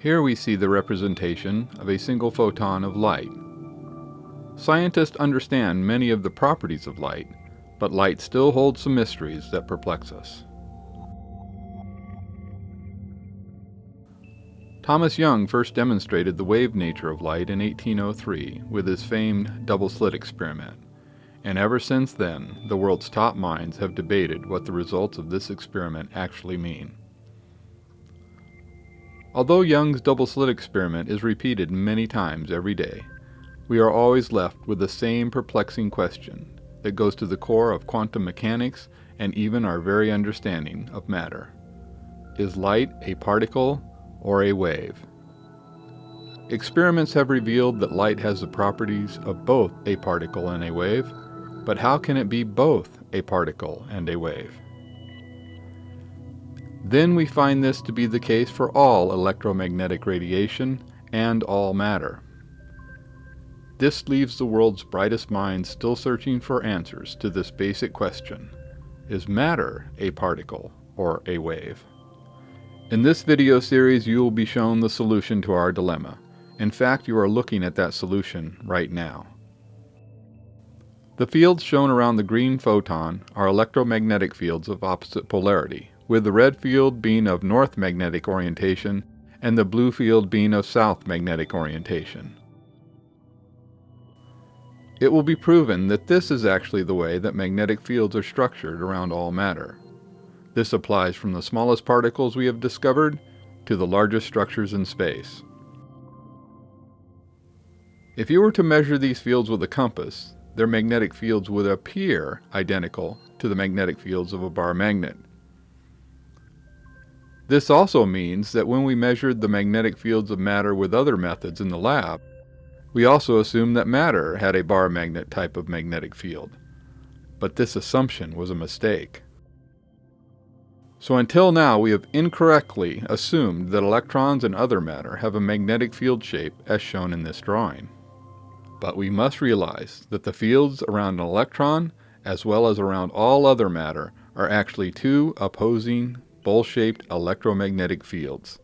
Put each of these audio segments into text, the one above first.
Here we see the representation of a single photon of light. Scientists understand many of the properties of light, but light still holds some mysteries that perplex us. Thomas Young first demonstrated the wave nature of light in 1803 with his famed double-slit experiment, and ever since then, the world's top minds have debated what the results of this experiment actually mean. Although Young's double-slit experiment is repeated many times every day, we are always left with the same perplexing question that goes to the core of quantum mechanics and even our very understanding of matter. Is light a particle or a wave? Experiments have revealed that light has the properties of both a particle and a wave, but how can it be both a particle and a wave? Then we find this to be the case for all electromagnetic radiation and all matter. This leaves the world's brightest minds still searching for answers to this basic question: is matter a particle or a wave? In this video series, you will be shown the solution to our dilemma. In fact, you are looking at that solution right now. The fields shown around the green photon are electromagnetic fields of opposite polarity, with the red field being of north magnetic orientation and the blue field being of south magnetic orientation. It will be proven that this is actually the way that magnetic fields are structured around all matter. This applies from the smallest particles we have discovered to the largest structures in space. If you were to measure these fields with a compass, their magnetic fields would appear identical to the magnetic fields of a bar magnet. This also means that when we measured the magnetic fields of matter with other methods in the lab, we also assumed that matter had a bar magnet type of magnetic field. But this assumption was a mistake. So until now, we have incorrectly assumed that electrons and other matter have a magnetic field shape as shown in this drawing. But we must realize that the fields around an electron, as well as around all other matter, are actually two opposing, bowl-shaped electromagnetic fields.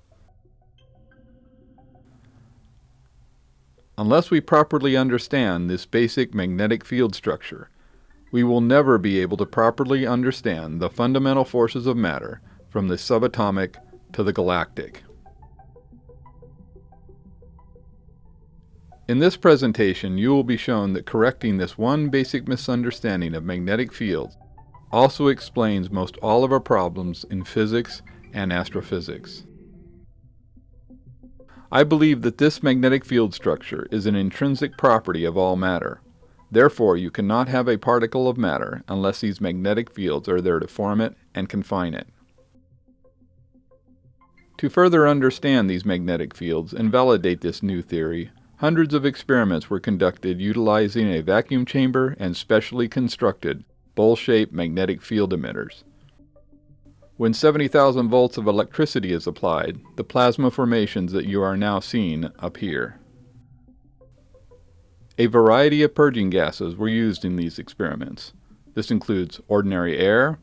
Unless we properly understand this basic magnetic field structure, we will never be able to properly understand the fundamental forces of matter from the subatomic to the galactic. In this presentation, you will be shown that correcting this one basic misunderstanding of magnetic fields also explains most all of our problems in physics and astrophysics. I believe that this magnetic field structure is an intrinsic property of all matter. Therefore, you cannot have a particle of matter unless these magnetic fields are there to form it and confine it. To further understand these magnetic fields and validate this new theory, hundreds of experiments were conducted utilizing a vacuum chamber and specially constructed bowl-shaped magnetic field emitters. When 70,000 volts of electricity is applied, the plasma formations that you are now seeing appear. A variety of purging gases were used in these experiments. This includes ordinary air,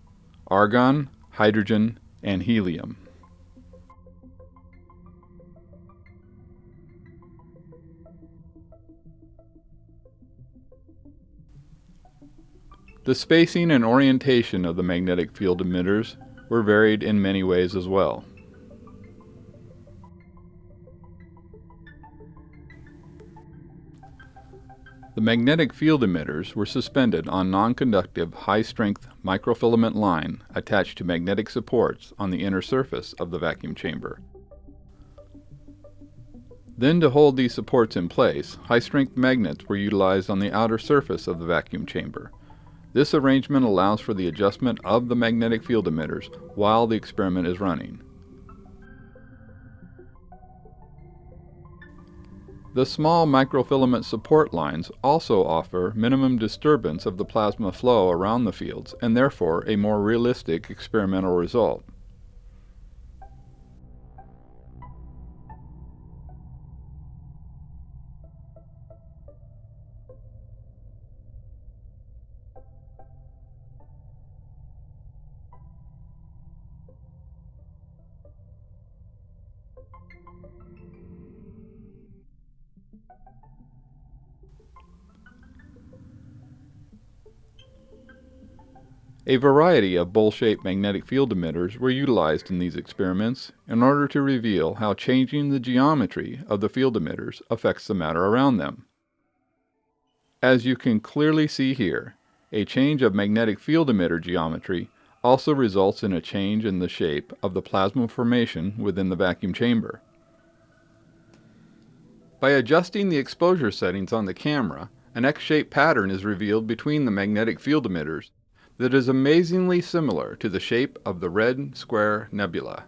argon, hydrogen, and helium. The spacing and orientation of the magnetic field emitters were varied in many ways as well. The magnetic field emitters were suspended on non-conductive, high-strength microfilament line attached to magnetic supports on the inner surface of the vacuum chamber. Then, to hold these supports in place, high-strength magnets were utilized on the outer surface of the vacuum chamber. This arrangement allows for the adjustment of the magnetic field emitters while the experiment is running. The small microfilament support lines also offer minimum disturbance of the plasma flow around the fields and therefore a more realistic experimental result. A variety of bowl-shaped magnetic field emitters were utilized in these experiments in order to reveal how changing the geometry of the field emitters affects the matter around them. As you can clearly see here, a change of magnetic field emitter geometry also results in a change in the shape of the plasma formation within the vacuum chamber. By adjusting the exposure settings on the camera, an X-shaped pattern is revealed between the magnetic field emitters that is amazingly similar to the shape of the Red Square Nebula.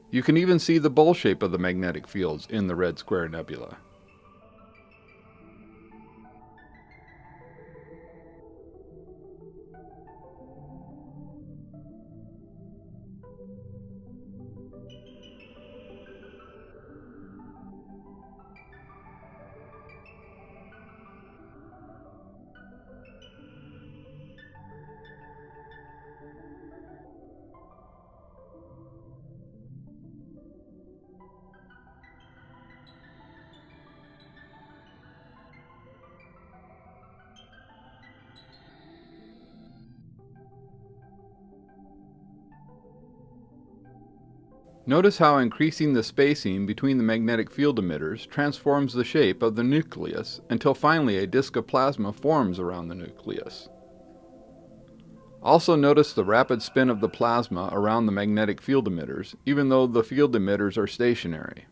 You can even see the bowl shape of the magnetic fields in the Red Square Nebula. Notice how increasing the spacing between the magnetic field emitters transforms the shape of the nucleus until finally a disk of plasma forms around the nucleus. Also notice the rapid spin of the plasma around the magnetic field emitters, even though the field emitters are stationary.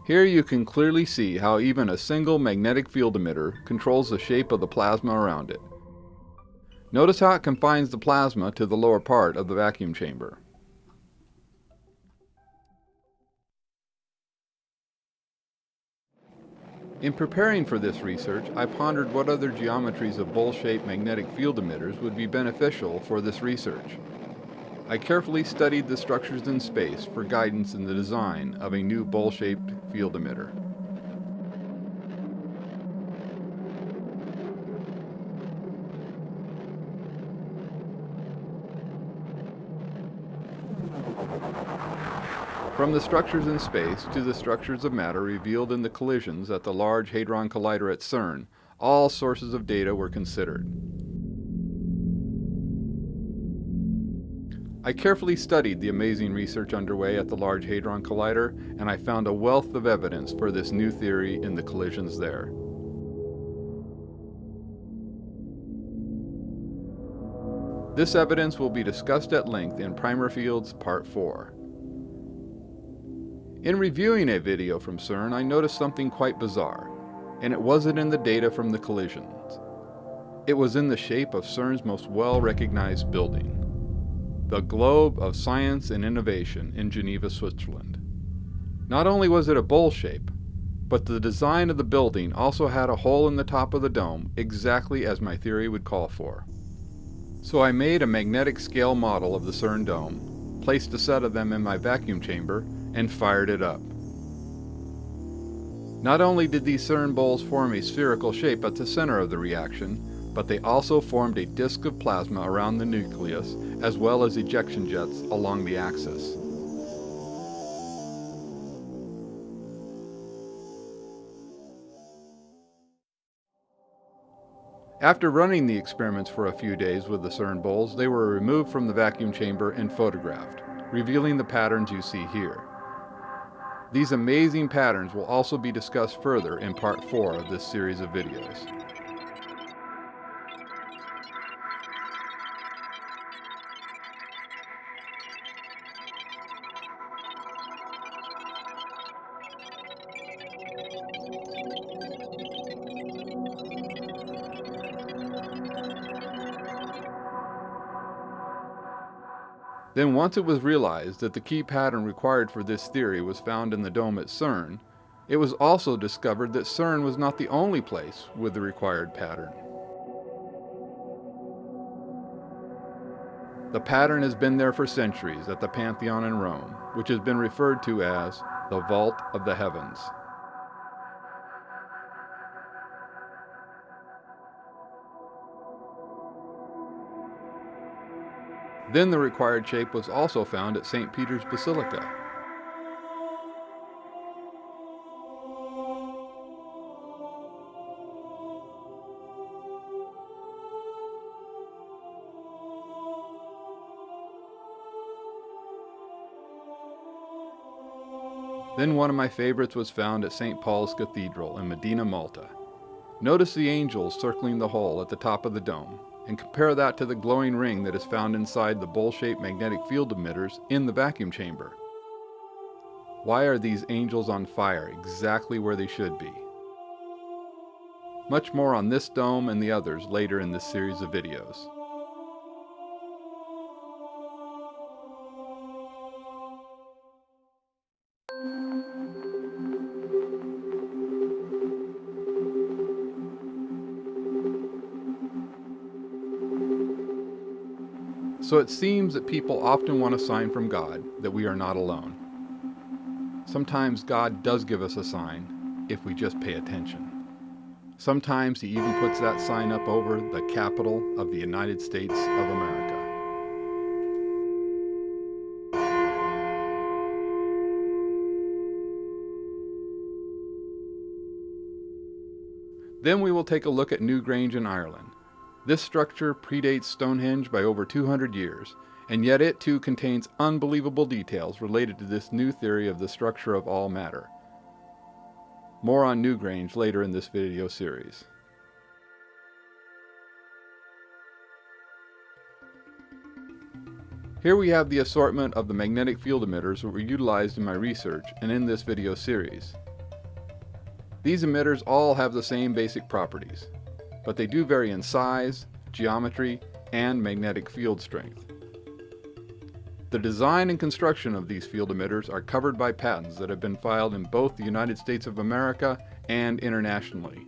Here you can clearly see how even a single magnetic field emitter controls the shape of the plasma around it. Notice how it confines the plasma to the lower part of the vacuum chamber. In preparing for this research, I pondered what other geometries of bowl-shaped magnetic field emitters would be beneficial for this research. I carefully studied the structures in space for guidance in the design of a new bowl-shaped field emitter. From the structures in space to the structures of matter revealed in the collisions at the Large Hadron Collider at CERN, all sources of data were considered. I carefully studied the amazing research underway at the Large Hadron Collider, and I found a wealth of evidence for this new theory in the collisions there. This evidence will be discussed at length in Primer Fields Part 4. In reviewing a video from CERN, I noticed something quite bizarre, and it wasn't in the data from the collisions. It was in the shape of CERN's most well-recognized building, the Globe of Science and Innovation in Geneva, Switzerland. Not only was it a bowl shape, but the design of the building also had a hole in the top of the dome, exactly as my theory would call for. So I made a magnetic scale model of the CERN dome, placed a set of them in my vacuum chamber, and fired it up. Not only did these CERN bowls form a spherical shape at the center of the reaction, but they also formed a disk of plasma around the nucleus, as well as ejection jets along the axis. After running the experiments for a few days with the CERN bowls, they were removed from the vacuum chamber and photographed, revealing the patterns you see here. These amazing patterns will also be discussed further in Part 4 of this series of videos. Then once it was realized that the key pattern required for this theory was found in the dome at CERN, it was also discovered that CERN was not the only place with the required pattern. The pattern has been there for centuries at the Pantheon in Rome, which has been referred to as the Vault of the Heavens. Then the required shape was also found at St. Peter's Basilica. Then one of my favorites was found at St. Paul's Cathedral in Medina, Malta. Notice the angels circling the hole at the top of the dome, and compare that to the glowing ring that is found inside the bowl-shaped magnetic field emitters in the vacuum chamber. Why are these angels on fire exactly where they should be? Much more on this dome and the others later in this series of videos. So it seems that people often want a sign from God that we are not alone. Sometimes God does give us a sign if we just pay attention. Sometimes He even puts that sign up over the Capitol of the United States of America. Then we will take a look at Newgrange in Ireland. This structure predates Stonehenge by over 200 years, and yet it too contains unbelievable details related to this new theory of the structure of all matter. More on Newgrange later in this video series. Here we have the assortment of the magnetic field emitters that were utilized in my research and in this video series. These emitters all have the same basic properties, but they do vary in size, geometry, and magnetic field strength. The design and construction of these field emitters are covered by patents that have been filed in both the United States of America and internationally.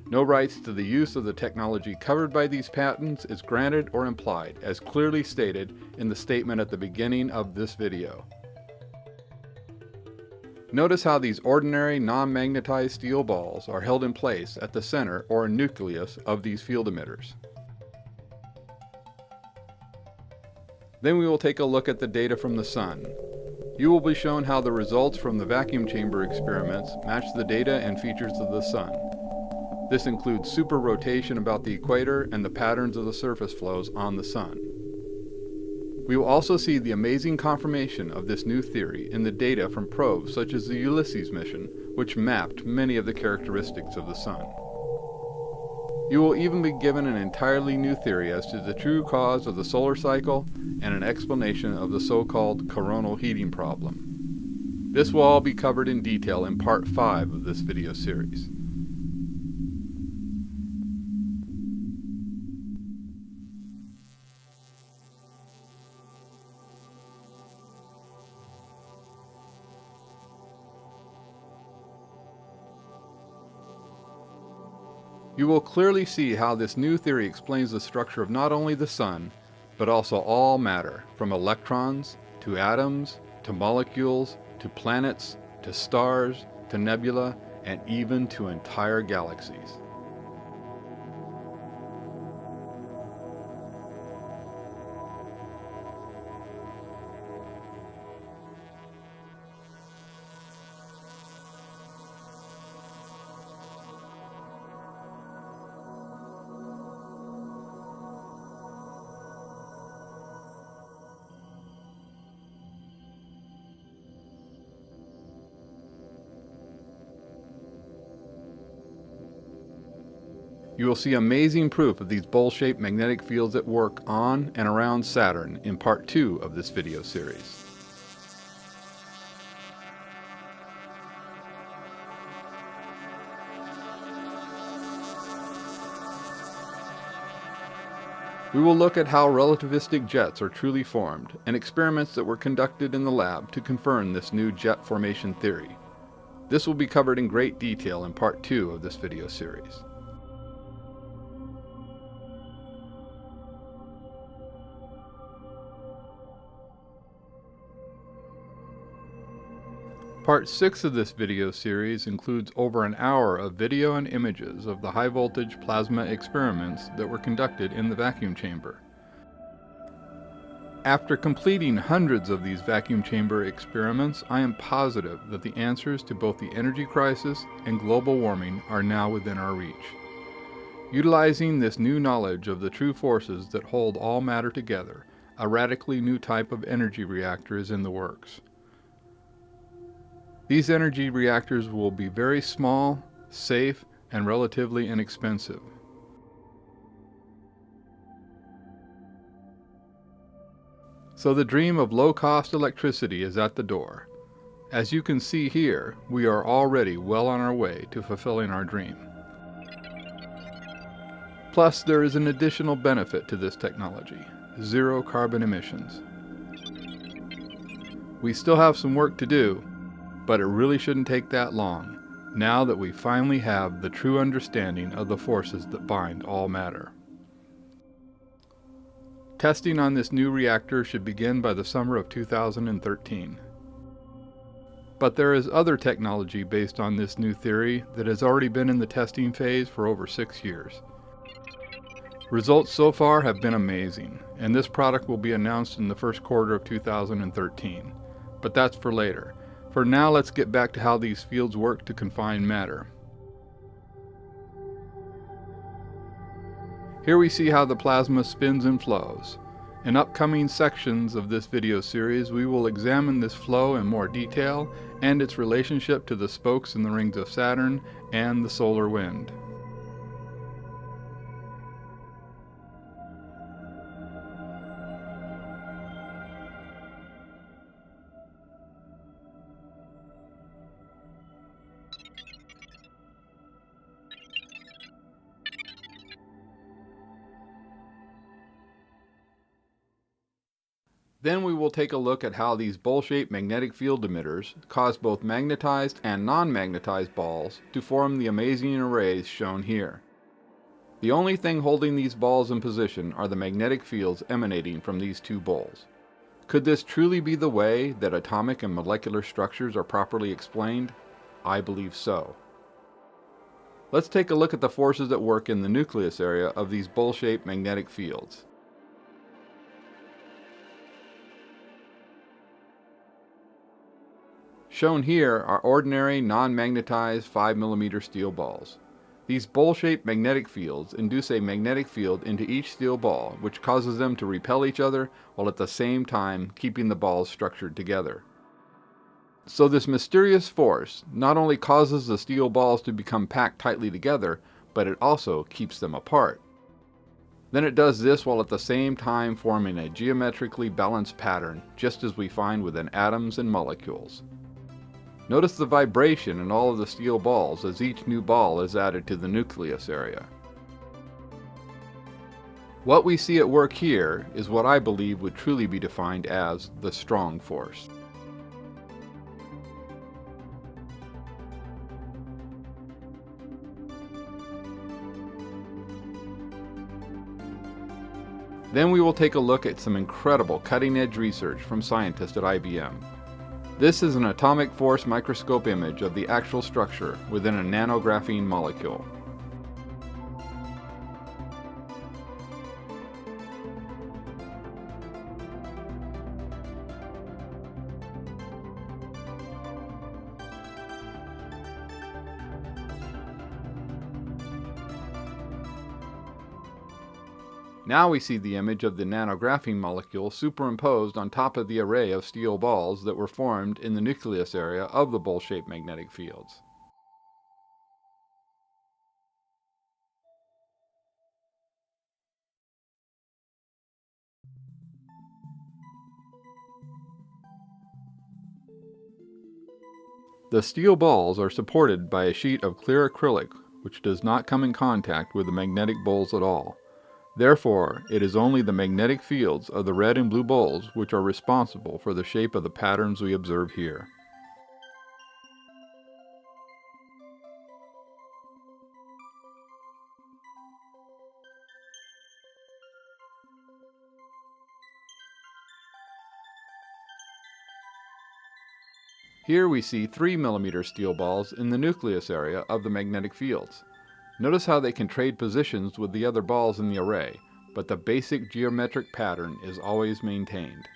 No rights to the use of the technology covered by these patents is granted or implied, as clearly stated in the statement at the beginning of this video. Notice how these ordinary non-magnetized steel balls are held in place at the center or nucleus of these field emitters. Then we will take a look at the data from the Sun. You will be shown how the results from the vacuum chamber experiments match the data and features of the Sun. This includes super rotation about the equator and the patterns of the surface flows on the Sun. We will also see the amazing confirmation of this new theory in the data from probes such as the Ulysses mission, which mapped many of the characteristics of the Sun. You will even be given an entirely new theory as to the true cause of the solar cycle and an explanation of the so-called coronal heating problem. This will all be covered in detail in part 5 of this video series. You will clearly see how this new theory explains the structure of not only the Sun, but also all matter, from electrons, to atoms, to molecules, to planets, to stars, to nebula, and even to entire galaxies. You will see amazing proof of these bowl-shaped magnetic fields at work on and around Saturn in part 2 of this video series. We will look at how relativistic jets are truly formed and experiments that were conducted in the lab to confirm this new jet formation theory. This will be covered in great detail in part 2 of this video series. Part 6 of this video series includes over an hour of video and images of the high-voltage plasma experiments that were conducted in the vacuum chamber. After completing hundreds of these vacuum chamber experiments, I am positive that the answers to both the energy crisis and global warming are now within our reach. Utilizing this new knowledge of the true forces that hold all matter together, a radically new type of energy reactor is in the works. These energy reactors will be very small, safe, and relatively inexpensive. So the dream of low-cost electricity is at the door. As you can see here, we are already well on our way to fulfilling our dream. Plus, there is an additional benefit to this technology: zero carbon emissions. We still have some work to do, but it really shouldn't take that long, now that we finally have the true understanding of the forces that bind all matter. Testing on this new reactor should begin by the summer of 2013. But there is other technology based on this new theory that has already been in the testing phase for over 6 years. Results so far have been amazing, and this product will be announced in the first quarter of 2013. But that's for later. For now, let's get back to how these fields work to confine matter. Here we see how the plasma spins and flows. In upcoming sections of this video series, we will examine this flow in more detail and its relationship to the spokes in the rings of Saturn and the solar wind. Then we will take a look at how these bowl-shaped magnetic field emitters cause both magnetized and non-magnetized balls to form the amazing arrays shown here. The only thing holding these balls in position are the magnetic fields emanating from these two bowls. Could this truly be the way that atomic and molecular structures are properly explained? I believe so. Let's take a look at the forces at work in the nucleus area of these bowl-shaped magnetic fields. Shown here are ordinary non-magnetized 5mm steel balls. These bowl-shaped magnetic fields induce a magnetic field into each steel ball, which causes them to repel each other while at the same time keeping the balls structured together. So this mysterious force not only causes the steel balls to become packed tightly together, but it also keeps them apart. Then it does this while at the same time forming a geometrically balanced pattern, just as we find within atoms and molecules. Notice the vibration in all of the steel balls as each new ball is added to the nucleus area. What we see at work here is what I believe would truly be defined as the strong force. Then we will take a look at some incredible cutting-edge research from scientists at IBM. This is an atomic force microscope image of the actual structure within a nanographene molecule. Now we see the image of the nanographene molecule superimposed on top of the array of steel balls that were formed in the nucleus area of the bowl-shaped magnetic fields. The steel balls are supported by a sheet of clear acrylic, which does not come in contact with the magnetic bowls at all. Therefore, it is only the magnetic fields of the red and blue bowls which are responsible for the shape of the patterns we observe here. Here we see 3 mm steel balls in the nucleus area of the magnetic fields. Notice how they can trade positions with the other balls in the array, but the basic geometric pattern is always maintained.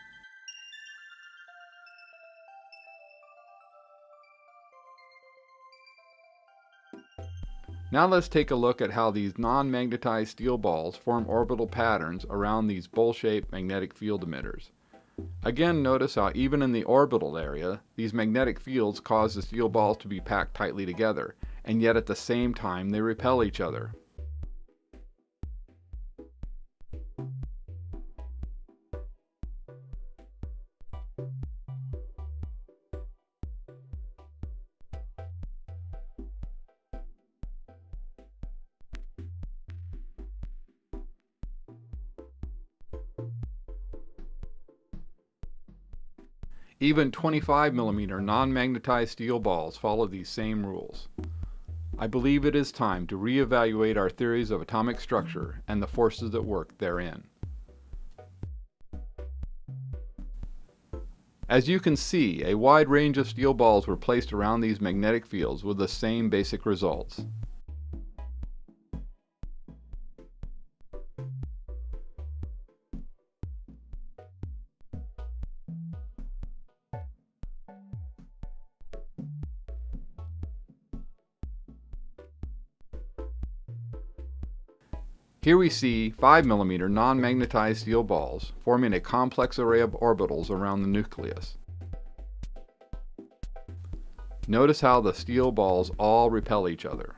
Now let's take a look at how these non-magnetized steel balls form orbital patterns around these bowl-shaped magnetic field emitters. Again, notice how even in the orbital area, these magnetic fields cause the steel balls to be packed tightly together, and yet at the same time they repel each other. Even 25 mm non-magnetized steel balls follow these same rules. I believe it is time to reevaluate our theories of atomic structure and the forces at work therein. As you can see, a wide range of steel balls were placed around these magnetic fields with the same basic results. Here we see 5 mm non-magnetized steel balls forming a complex array of orbitals around the nucleus. Notice how the steel balls all repel each other.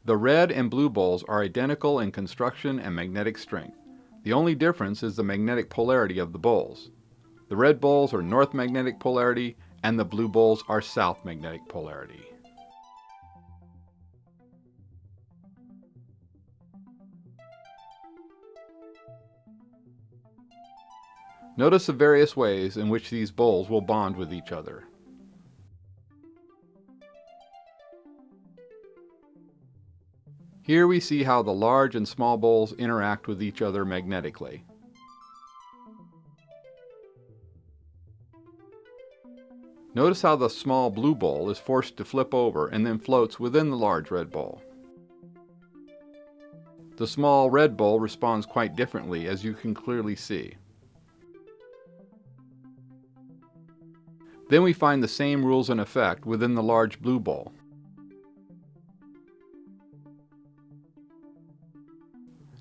The red and blue bowls are identical in construction and magnetic strength. The only difference is the magnetic polarity of the bowls. The red bowls are north magnetic polarity and the blue bowls are south magnetic polarity. Notice the various ways in which these bowls will bond with each other. Here we see how the large and small bowls interact with each other magnetically. Notice how the small blue bowl is forced to flip over and then floats within the large red bowl. The small red bowl responds quite differently, as you can clearly see. Then we find the same rules in effect within the large blue bowl.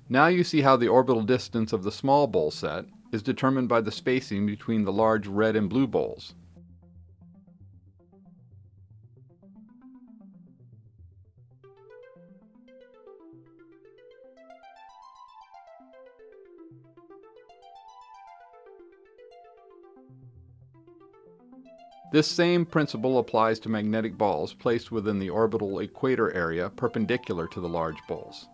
Now you see how the orbital distance of the small bowl set is determined by the spacing between the large red and blue bowls. This same principle applies to magnetic balls placed within the orbital equator area perpendicular to the large bowls.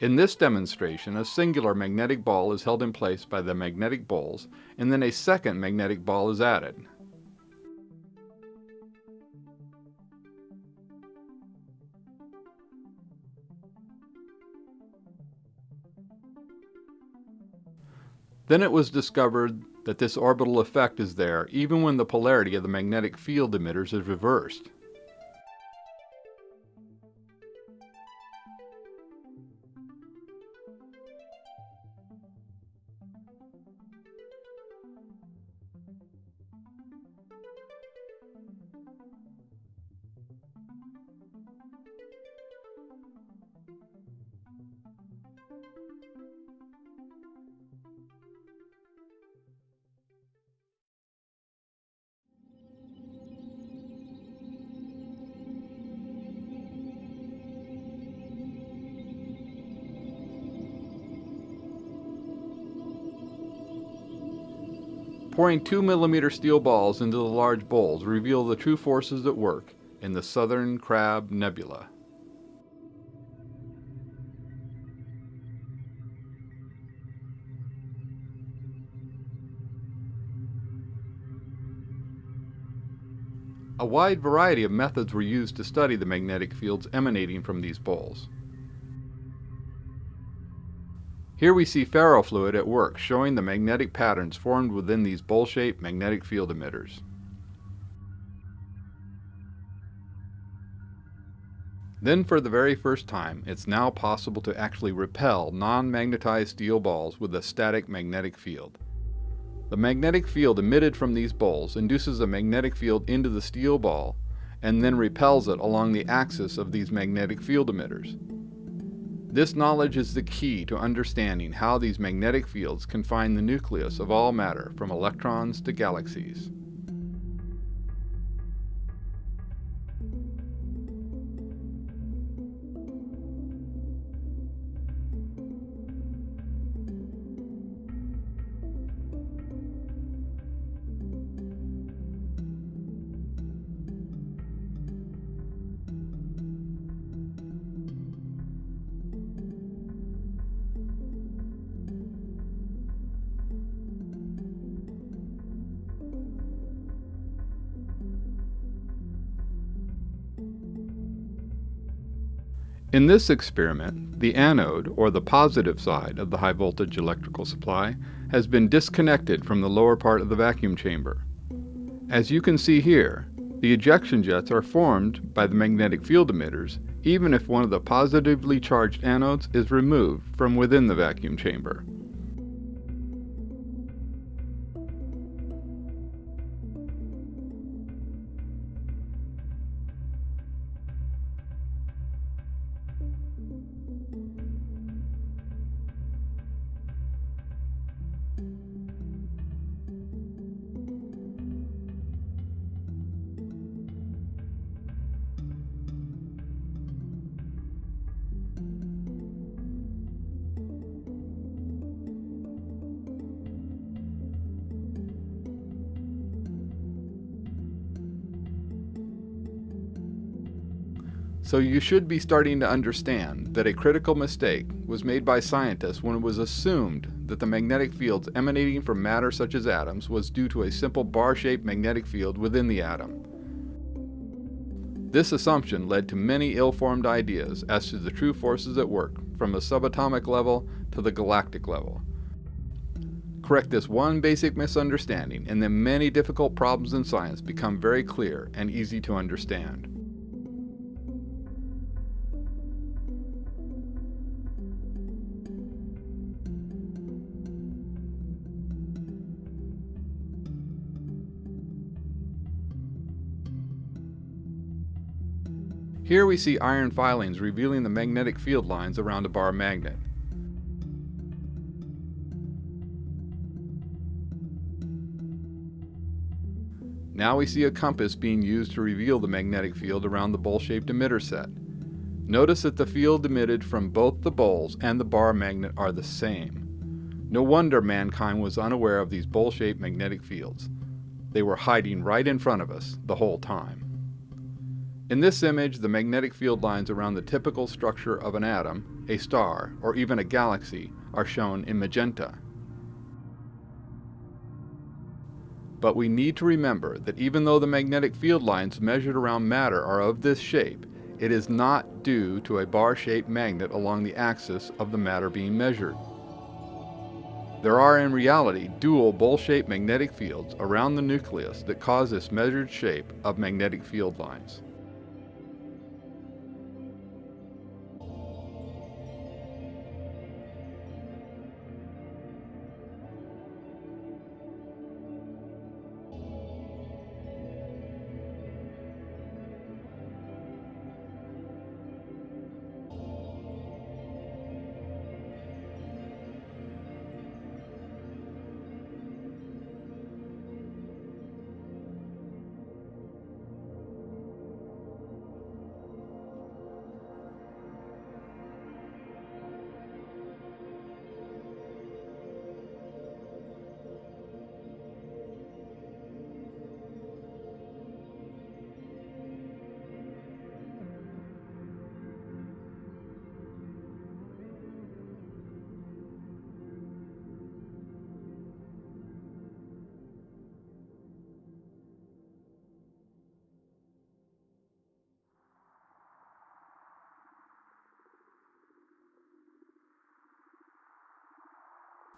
In this demonstration, a singular magnetic ball is held in place by the magnetic bowls, and then a second magnetic ball is added. Then it was discovered that this orbital effect is there even when the polarity of the magnetic field emitters is reversed. Pouring 2 mm steel balls into the large bowls reveal the true forces at work in the Southern Crab Nebula. A wide variety of methods were used to study the magnetic fields emanating from these poles. Here we see ferrofluid at work, showing the magnetic patterns formed within these bowl-shaped magnetic field emitters. Then, for the very first time, it's now possible to actually repel non-magnetized steel balls with a static magnetic field. The magnetic field emitted from these bowls induces a magnetic field into the steel ball and then repels it along the axis of these magnetic field emitters. This knowledge is the key to understanding how these magnetic fields confine the nucleus of all matter, from electrons to galaxies. In this experiment, the anode, or the positive side of the high voltage electrical supply, has been disconnected from the lower part of the vacuum chamber. As you can see here, the ejection jets are formed by the magnetic field emitters even if one of the positively charged anodes is removed from within the vacuum chamber. So you should be starting to understand that a critical mistake was made by scientists when it was assumed that the magnetic fields emanating from matter such as atoms was due to a simple bar-shaped magnetic field within the atom. This assumption led to many ill-formed ideas as to the true forces at work, from the subatomic level to the galactic level. Correct this one basic misunderstanding, and then many difficult problems in science become very clear and easy to understand. Here we see iron filings revealing the magnetic field lines around a bar magnet. Now we see a compass being used to reveal the magnetic field around the bowl-shaped emitter set. Notice that the field emitted from both the bowls and the bar magnet are the same. No wonder mankind was unaware of these bowl-shaped magnetic fields. They were hiding right in front of us the whole time. In this image, the magnetic field lines around the typical structure of an atom, a star, or even a galaxy are shown in magenta. But we need to remember that even though the magnetic field lines measured around matter are of this shape, it is not due to a bar-shaped magnet along the axis of the matter being measured. There are in reality dual bowl-shaped magnetic fields around the nucleus that cause this measured shape of magnetic field lines.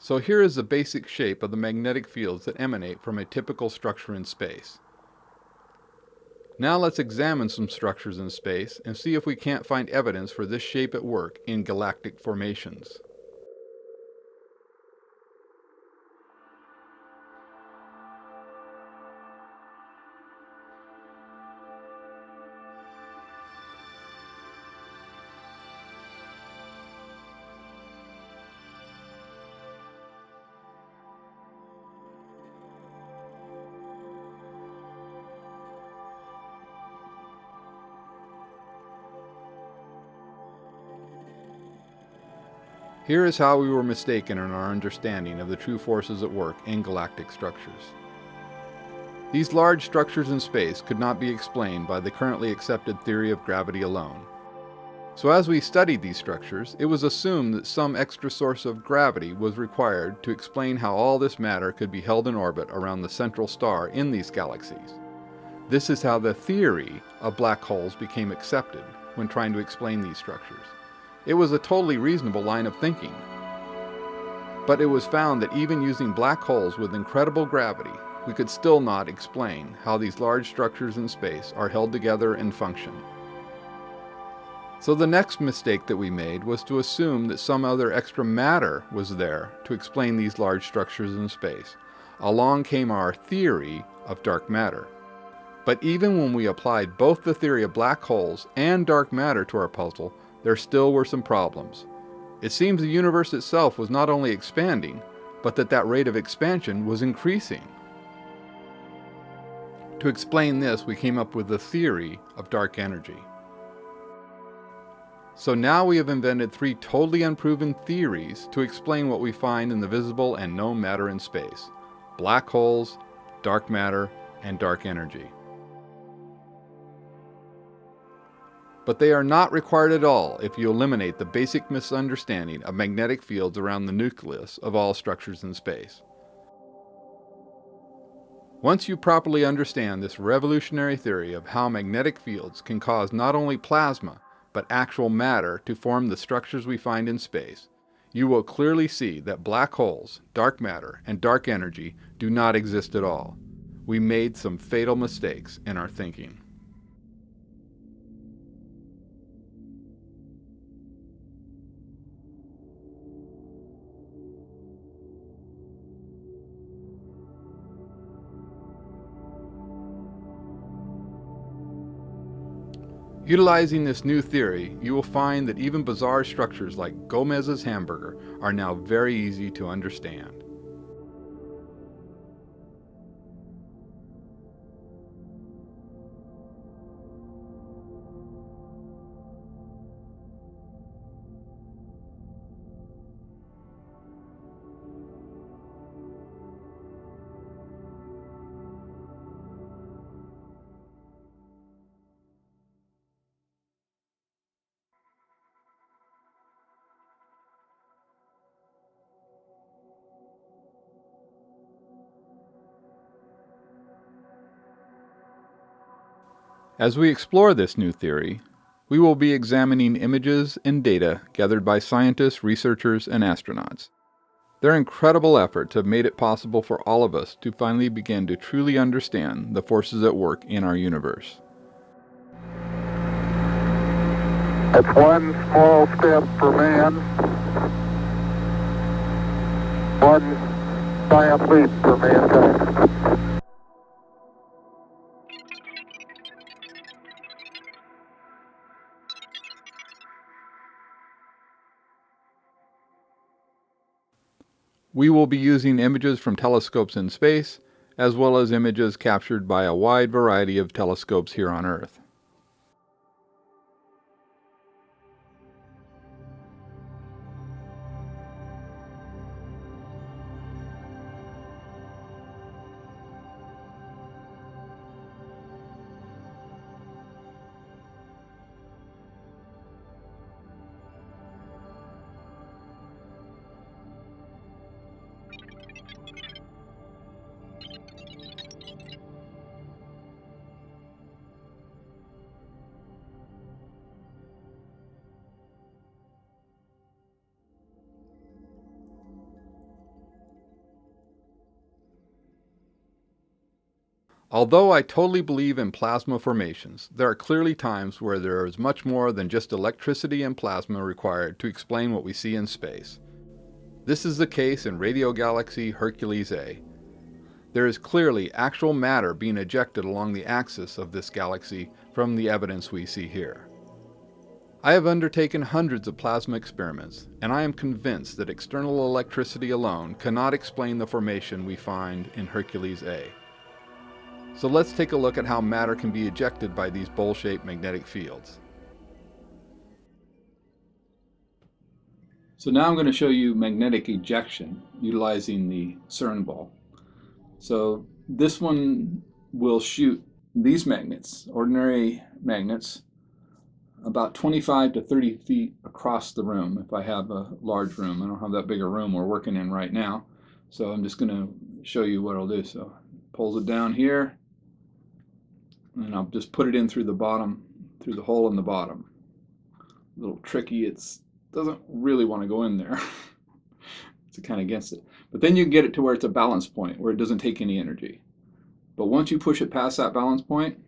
So here is the basic shape of the magnetic fields that emanate from a typical structure in space. Now let's examine some structures in space and see if we can't find evidence for this shape at work in galactic formations. Here is how we were mistaken in our understanding of the true forces at work in galactic structures. These large structures in space could not be explained by the currently accepted theory of gravity alone. So as we studied these structures, it was assumed that some extra source of gravity was required to explain how all this matter could be held in orbit around the central star in these galaxies. This is how the theory of black holes became accepted when trying to explain these structures. It was a totally reasonable line of thinking. But it was found that even using black holes with incredible gravity, we could still not explain how these large structures in space are held together and function. So the next mistake that we made was to assume that some other extra matter was there to explain these large structures in space. Along came our theory of dark matter. But even when we applied both the theory of black holes and dark matter to our puzzle, there still were some problems. It seems the universe itself was not only expanding, but that rate of expansion was increasing. To explain this, we came up with the theory of dark energy. So now we have invented three totally unproven theories to explain what we find in the visible and known matter in space: black holes, dark matter, and dark energy. But they are not required at all if you eliminate the basic misunderstanding of magnetic fields around the nucleus of all structures in space. Once you properly understand this revolutionary theory of how magnetic fields can cause not only plasma, but actual matter to form the structures we find in space, you will clearly see that black holes, dark matter, and dark energy do not exist at all. We made some fatal mistakes in our thinking. Utilizing this new theory, you will find that even bizarre structures like Gomez's hamburger are now very easy to understand. As we explore this new theory, we will be examining images and data gathered by scientists, researchers, and astronauts. Their incredible efforts have made it possible for all of us to finally begin to truly understand the forces at work in our universe. It's one small step for man, one giant leap for mankind. We will be using images from telescopes in space, as well as images captured by a wide variety of telescopes here on Earth. Although I totally believe in plasma formations, there are clearly times where there is much more than just electricity and plasma required to explain what we see in space. This is the case in radio galaxy Hercules A. There is clearly actual matter being ejected along the axis of this galaxy from the evidence we see here. I have undertaken hundreds of plasma experiments, and I am convinced that external electricity alone cannot explain the formation we find in Hercules A. So let's take a look at how matter can be ejected by these bowl-shaped magnetic fields. So now I'm going to show you magnetic ejection utilizing the CERN ball. So this one will shoot these magnets, ordinary magnets, about 25 to 30 feet across the room if I have a large room. I don't have that big a room we're working in right now, so I'm just going to show you what it'll do. So pulls it down here, and I'll just put it in through the bottom, through the hole in the bottom. A little tricky, it doesn't really want to go in there. It's kind of against it. But then you get it to where it's a balance point, where it doesn't take any energy. But once you push it past that balance point,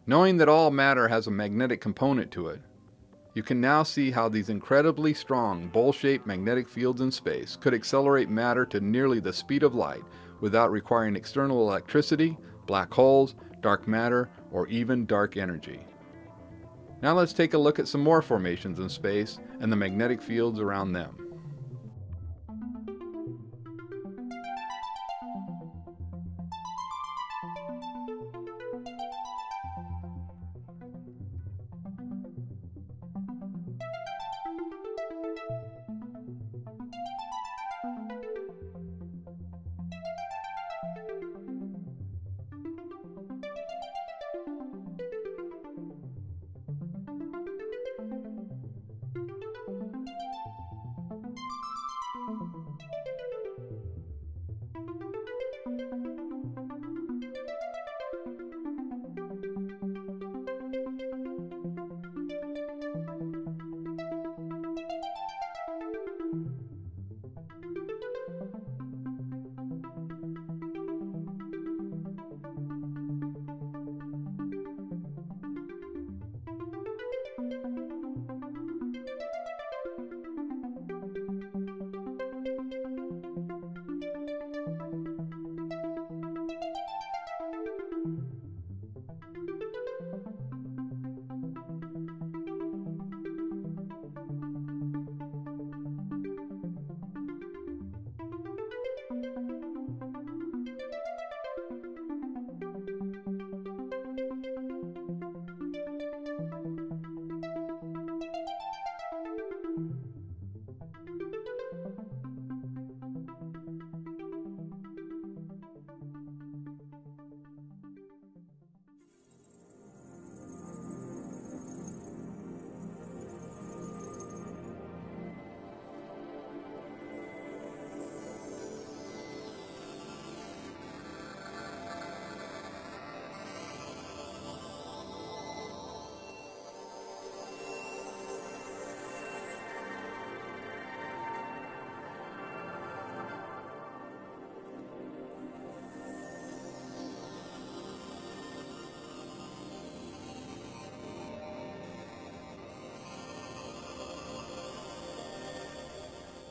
knowing that all matter has a magnetic component to it, you can now see how these incredibly strong bowl-shaped magnetic fields in space could accelerate matter to nearly the speed of light without requiring external electricity, black holes, dark matter, or even dark energy. Now let's take a look at some more formations in space and the magnetic fields around them.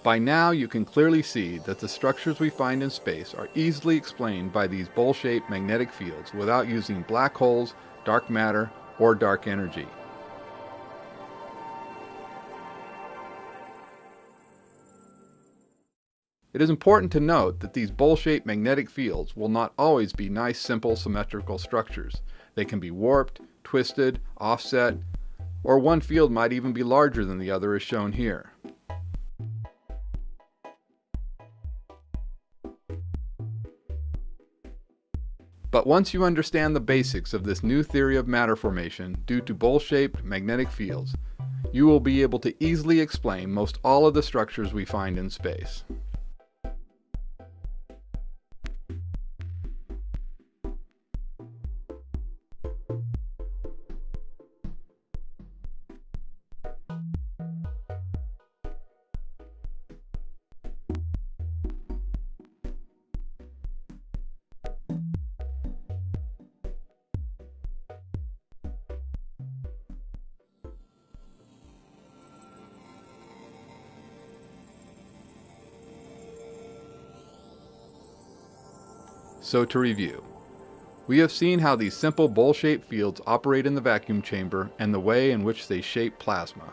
By now you can clearly see that the structures we find in space are easily explained by these bowl-shaped magnetic fields without using black holes, dark matter, or dark energy. It is important to note that these bowl-shaped magnetic fields will not always be nice, simple, symmetrical structures. They can be warped, twisted, offset, or one field might even be larger than the other as shown here. But once you understand the basics of this new theory of matter formation due to bowl-shaped magnetic fields, you will be able to easily explain most all of the structures we find in space. So to review, we have seen how these simple bowl-shaped fields operate in the vacuum chamber and the way in which they shape plasma.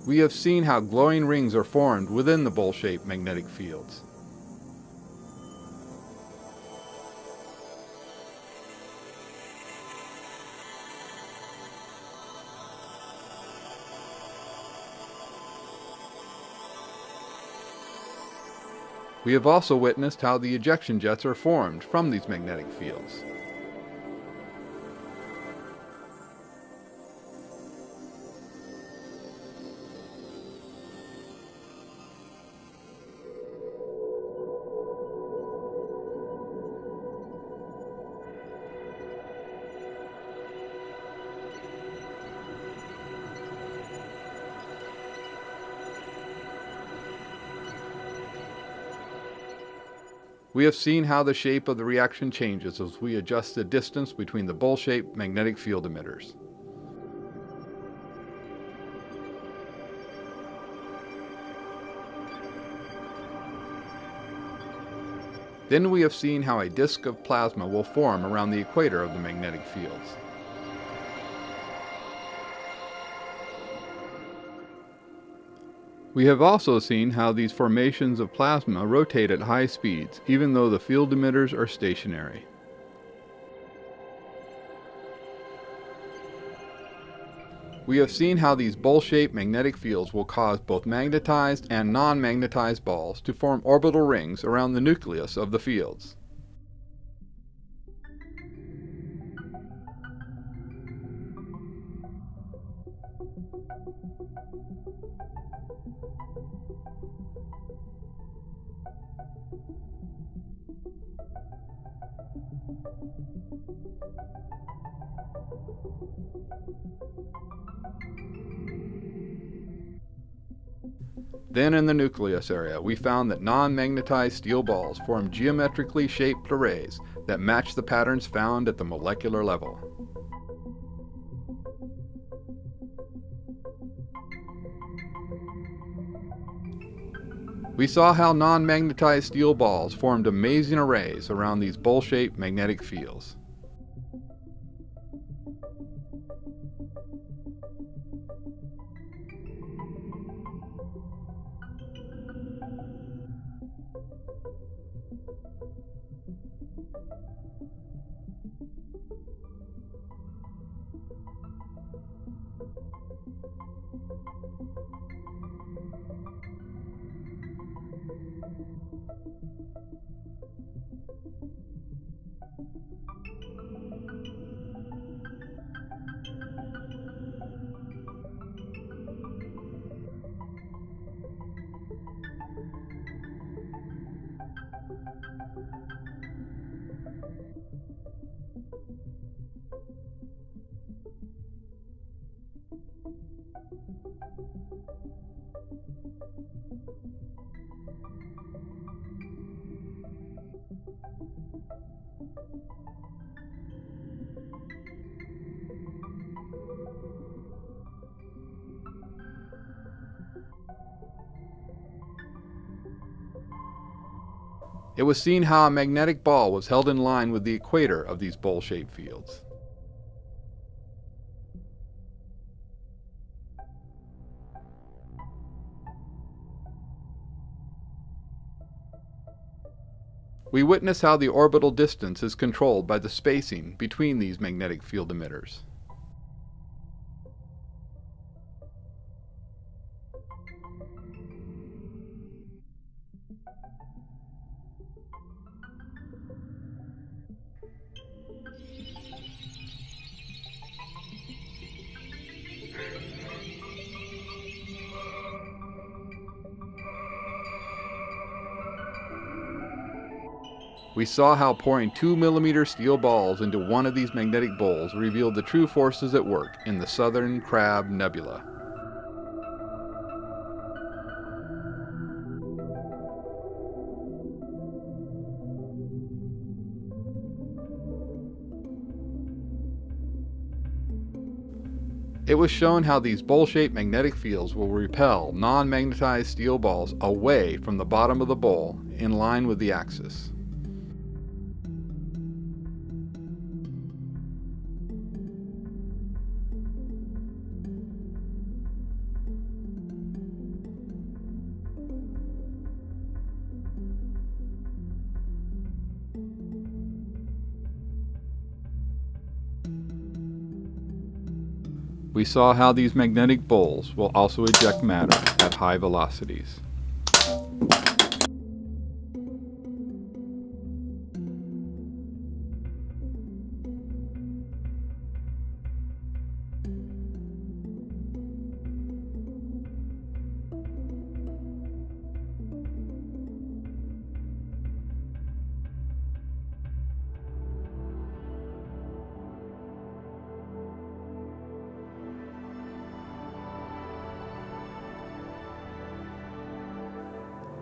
We have seen how glowing rings are formed within the bowl-shaped magnetic fields. We have also witnessed how the ejection jets are formed from these magnetic fields. We have seen how the shape of the reaction changes as we adjust the distance between the bowl-shaped magnetic field emitters. Then we have seen how a disk of plasma will form around the equator of the magnetic fields. We have also seen how these formations of plasma rotate at high speeds, even though the field emitters are stationary. We have seen how these bowl-shaped magnetic fields will cause both magnetized and non-magnetized balls to form orbital rings around the nucleus of the fields. Then in the nucleus area, we found that non-magnetized steel balls form geometrically shaped arrays that match the patterns found at the molecular level. We saw how non-magnetized steel balls formed amazing arrays around these bowl-shaped magnetic fields. It was seen how a magnetic ball was held in line with the equator of these bowl-shaped fields. We witness how the orbital distance is controlled by the spacing between these magnetic field emitters. We saw how pouring 2mm steel balls into one of these magnetic bowls revealed the true forces at work in the Southern Crab Nebula. It was shown how these bowl-shaped magnetic fields will repel non-magnetized steel balls away from the bottom of the bowl in line with the axis. We saw how these magnetic bowls will also eject matter at high velocities.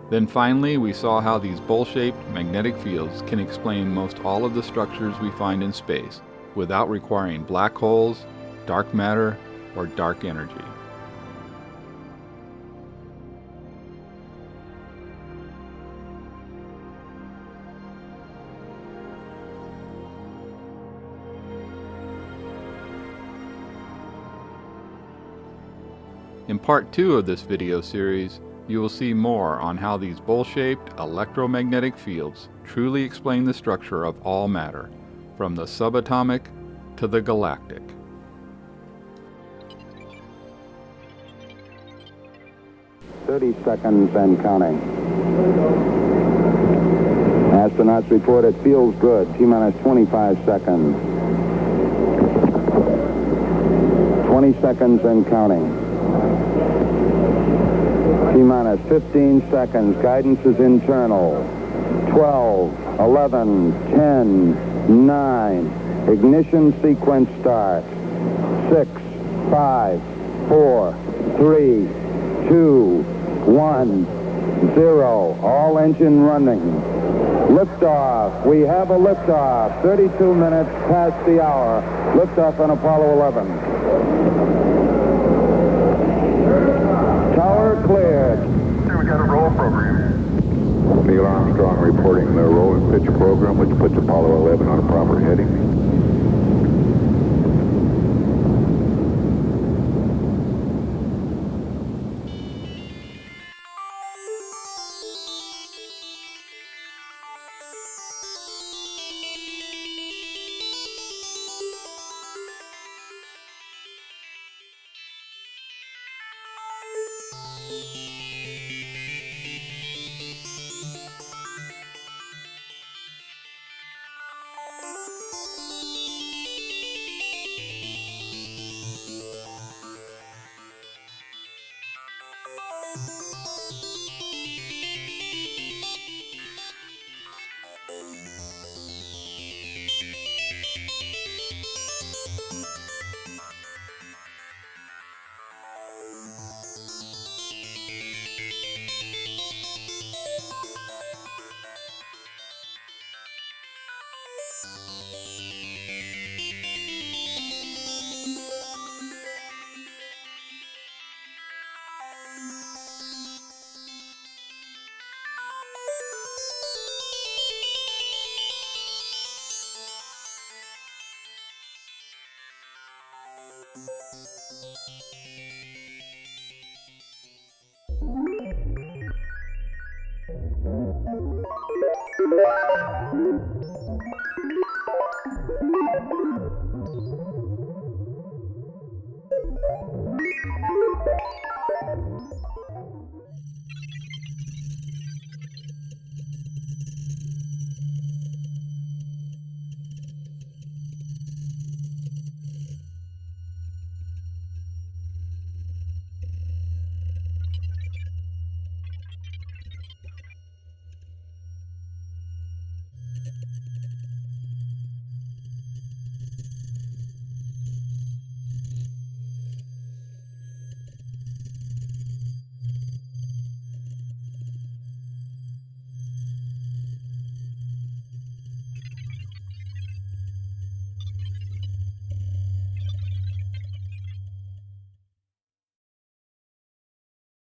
Then finally, we saw how these bowl-shaped magnetic fields can explain most all of the structures we find in space without requiring black holes, dark matter, or dark energy. In part 2 of this video series, you will see more on how these bowl-shaped electromagnetic fields truly explain the structure of all matter, from the subatomic to the galactic. "30 seconds and counting. Astronauts report it feels good. T-minus 25 seconds. 20 seconds and counting. T-minus 15 seconds. Guidance is internal. 12, 11, 10, 9. Ignition sequence starts. 6, 5, 4, 3, 2, 1, 0. All engine running. Liftoff. We have a liftoff. 32 minutes past the hour. Liftoff on Apollo 11. Tower cleared. We got a roll program. Neil Armstrong reporting the roll and pitch program, which puts Apollo 11 on a proper heading.